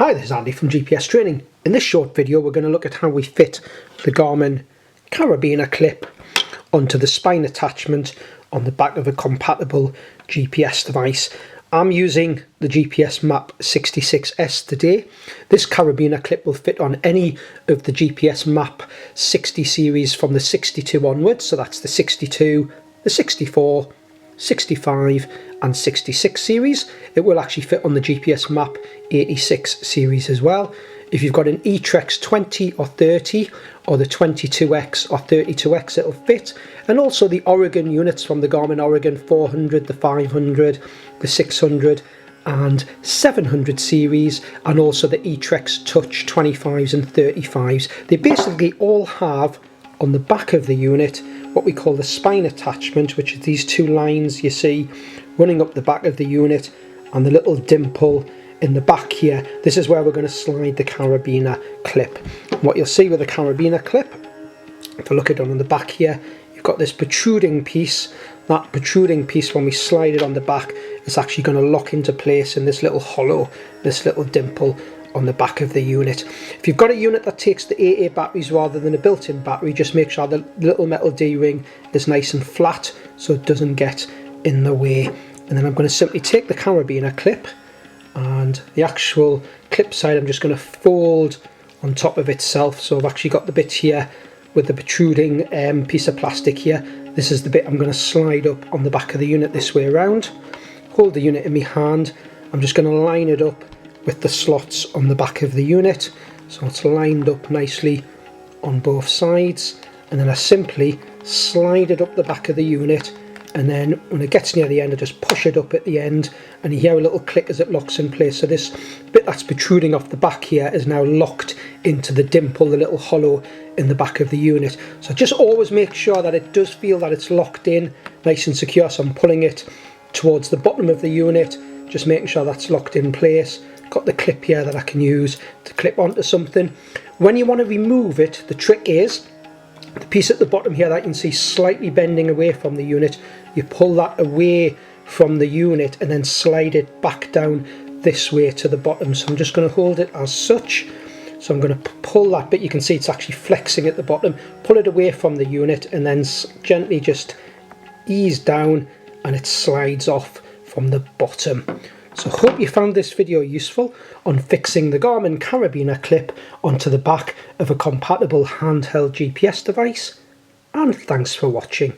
Hi, this is Andy from GPS Training. In this short video we're going to look at how we fit the Garmin Carabiner clip onto the spine attachment on the back of a compatible GPS device. I'm using the GPS Map 66S today. This Carabiner clip will fit on any of the GPS Map 60 series from the 62 onwards, so that's the 62, the 64, 65 and 66 series. It will actually fit on the GPS Map 86 series as well. If you've got an eTrex 20 or 30 or the 22X or 32X, it'll fit. And also the Oregon units from the Garmin Oregon 400, the 500, the 600 and 700 series, and also the eTrex Touch 25s and 35s. They basically all have on the back of the unit what we call the spine attachment, which is these two lines you see running up the back of the unit and the little dimple in the back here. This is where we're going to slide the carabiner clip. And what you'll see with the carabiner clip, if I look at it on the back here, you've got this protruding piece. That protruding piece, when we slide it on the back, is actually going to lock into place in this little hollow, this little dimple on the back of the unit. If you've got a unit that takes the AA batteries rather than a built-in battery, just make sure the little metal D-ring is nice and flat so it doesn't get in the way. And then I'm going to simply take the carabiner clip and the actual clip side I'm just going to fold on top of itself. So I've actually got the bit here with the protruding piece of plastic here. This is the bit I'm going to slide up on the back of the unit this way around. Hold the unit in my hand. I'm just going to line it up with the slots on the back of the unit, so it's lined up nicely on both sides, and then I simply slide it up the back of the unit, and then when it gets near the end I just push it up at the end and you hear a little click as it locks in place. So this bit that's protruding off the back here is now locked into the dimple, the little hollow in the back of the unit. So just always make sure that it does feel that it's locked in nice and secure. So I'm pulling it towards the bottom of the unit, just making sure that's locked in place. Got the clip here that I can use to clip onto something. When you want to remove it, the trick is the piece at the bottom here that you can see slightly bending away from the unit. You pull that away from the unit and then slide it back down this way to the bottom. So I'm just going to hold it as such. So I'm going to pull that bit. You can see it's actually flexing at the bottom. Pull it away from the unit and then gently just ease down and it slides off from the bottom. So I hope you found this video useful on fixing the Garmin Carabiner clip onto the back of a compatible handheld GPS device, and thanks for watching.